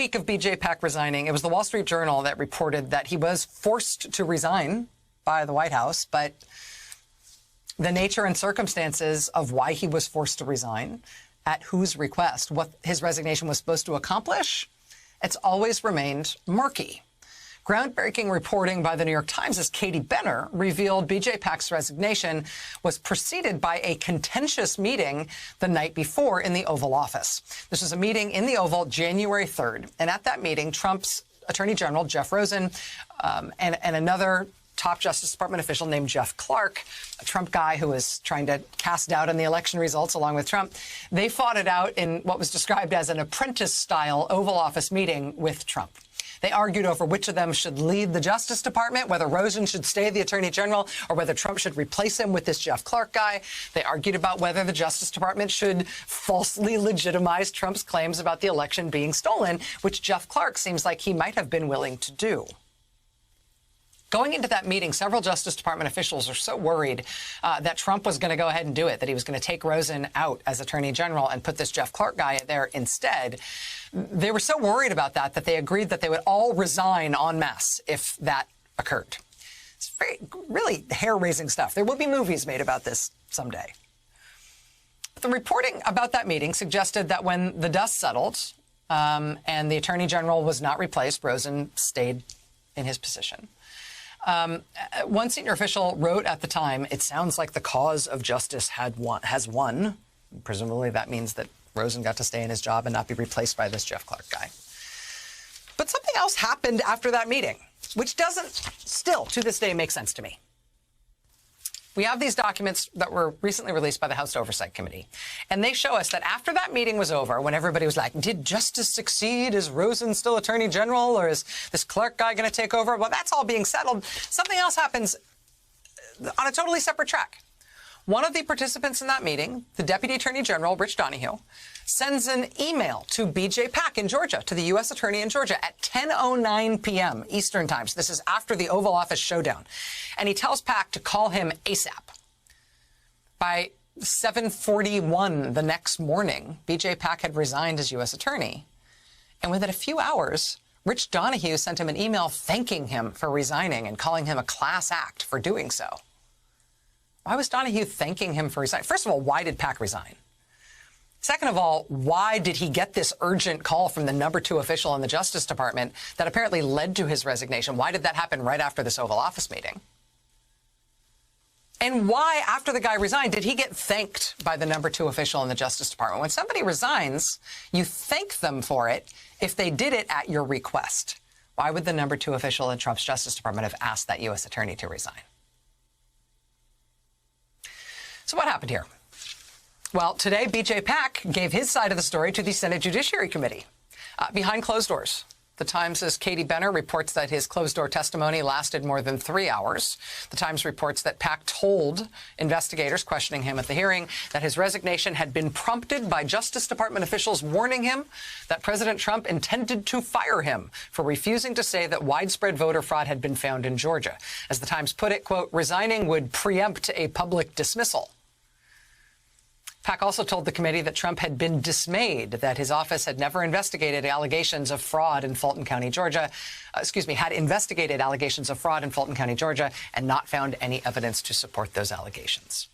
week of B.J. Pak resigning, it was the Wall Street Journal that reported that he was forced to resign by the White House, but the nature and circumstances of why he was forced to resign, at whose request, what his resignation was supposed to accomplish, it's always remained murky. Groundbreaking reporting by the New York Times' Katie Benner revealed B.J. Pak's resignation was preceded by a contentious meeting the night before in the Oval Office. This was a meeting in the Oval January 3rd. And at that meeting, Trump's Attorney General, Jeff Rosen, and another top Justice Department official named Jeff Clark, a Trump guy who was trying to cast doubt on the election results along with Trump, they fought it out in what was described as an apprentice-style Oval Office meeting with Trump. They argued over which of them should lead the Justice Department, whether Rosen should stay the Attorney General or whether Trump should replace him with this Jeff Clark guy. They argued about whether the Justice Department should falsely legitimize Trump's claims about the election being stolen, which Jeff Clark seems like he might have been willing to do. Going into that meeting, several Justice Department officials are so worried that Trump was going to go ahead and do it, that he was going to take Rosen out as Attorney General and put this Jeff Clark guy there instead. They were so worried about that they agreed that they would all resign en masse if that occurred. It's really hair-raising stuff. There will be movies made about this someday. The reporting about that meeting suggested that when the dust settled and the Attorney General was not replaced, Rosen stayed in his position. One senior official wrote at the time, "It sounds like the cause of justice has won." Presumably that means that Rosen got to stay in his job and not be replaced by this Jeff Clark guy. But something else happened after that meeting, which doesn't still to this day make sense to me. We have these documents that were recently released by the House Oversight Committee, and they show us that after that meeting was over, when everybody was like, did justice succeed? Is Rosen still Attorney General, or is this Clark guy going to take over? Well, that's all being settled. Something else happens on a totally separate track. One of the participants in that meeting, the Deputy Attorney General, Rich Donahue, sends an email to B.J. Pak in Georgia, to the U.S. Attorney in Georgia, at 10:09 p.m. Eastern Time. So this is after the Oval Office showdown. And he tells Pak to call him ASAP. By 7:41 the next morning, B.J. Pak had resigned as U.S. Attorney. And within a few hours, Rich Donahue sent him an email thanking him for resigning and calling him a class act for doing so. Why was Donahue thanking him for resigning? First of all, why did Pak resign? Second of all, why did he get this urgent call from the #2 official in the Justice Department that apparently led to his resignation? Why did that happen right after this Oval Office meeting? And why, after the guy resigned, did he get thanked by the #2 official in the Justice Department? When somebody resigns, you thank them for it if they did it at your request. Why would the #2 official in Trump's Justice Department have asked that U.S. attorney to resign? So what happened here? Well, today, B.J. Pak gave his side of the story to the Senate Judiciary Committee behind closed doors. The Times' Katie Benner reports that his closed-door testimony lasted more than 3 hours. The Times reports that Pak told investigators questioning him at the hearing that his resignation had been prompted by Justice Department officials warning him that President Trump intended to fire him for refusing to say that widespread voter fraud had been found in Georgia. As the Times put it, quote, resigning would preempt a public dismissal. Pak also told the committee that Trump had been dismayed that his office had never investigated allegations of fraud in Fulton County, Georgia. Had investigated allegations of fraud in Fulton County, Georgia, and not found any evidence to support those allegations.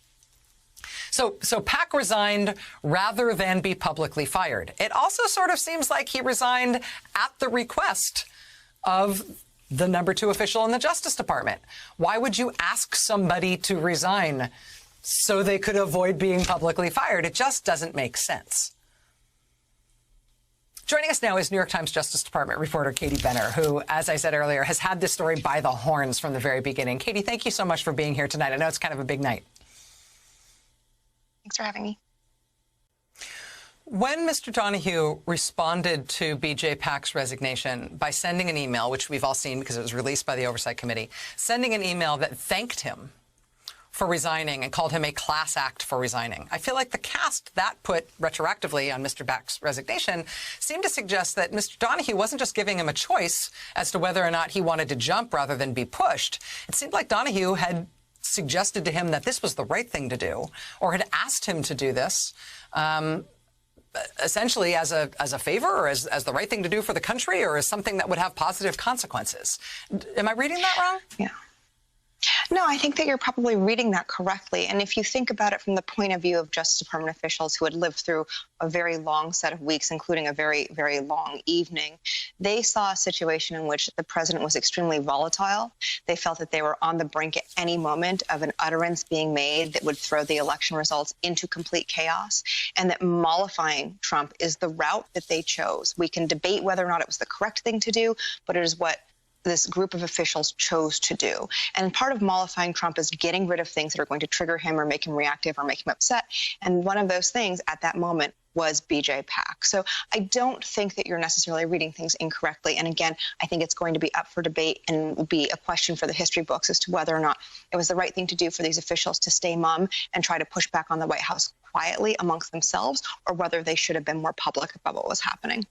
So Pak resigned rather than be publicly fired. It also sort of seems like he resigned at the request of the #2 official in the Justice Department. Why would you ask somebody to resign so they could avoid being publicly fired? It just doesn't make sense. Joining us now is New York Times Justice Department reporter Katie Benner, who, as I said earlier, has had this story by the horns from the very beginning. Katie, thank you so much for being here tonight. I know it's kind of a big night. Thanks for having me. When Mr. Donahue responded to B.J. Pak's resignation by sending an email, which we've all seen because it was released by the Oversight Committee, sending an email that thanked him for resigning and called him a class act for resigning, I feel like the cast that put retroactively on Mr. Pak's resignation seemed to suggest that Mr. Donahue wasn't just giving him a choice as to whether or not he wanted to jump rather than be pushed. It seemed like Donahue had suggested to him that this was the right thing to do, or had asked him to do this, essentially as a favor, or as the right thing to do for the country, or as something that would have positive consequences. Am I reading that wrong? Yeah. No, I think that you're probably reading that correctly. And if you think about it from the point of view of Justice Department officials who had lived through a very long set of weeks, including a very, very long evening, they saw a situation in which the president was extremely volatile. They felt that they were on the brink at any moment of an utterance being made that would throw the election results into complete chaos, and that mollifying Trump is the route that they chose. We can debate whether or not it was the correct thing to do, but it is what this group of officials chose to do. And part of mollifying Trump is getting rid of things that are going to trigger him or make him reactive or make him upset. And one of those things at that moment was BJ Pak. So I don't think that you're necessarily reading things incorrectly. And again, I think it's going to be up for debate and will be a question for the history books as to whether or not it was the right thing to do for these officials to stay mum and try to push back on the White House quietly amongst themselves, or whether they should have been more public about what was happening.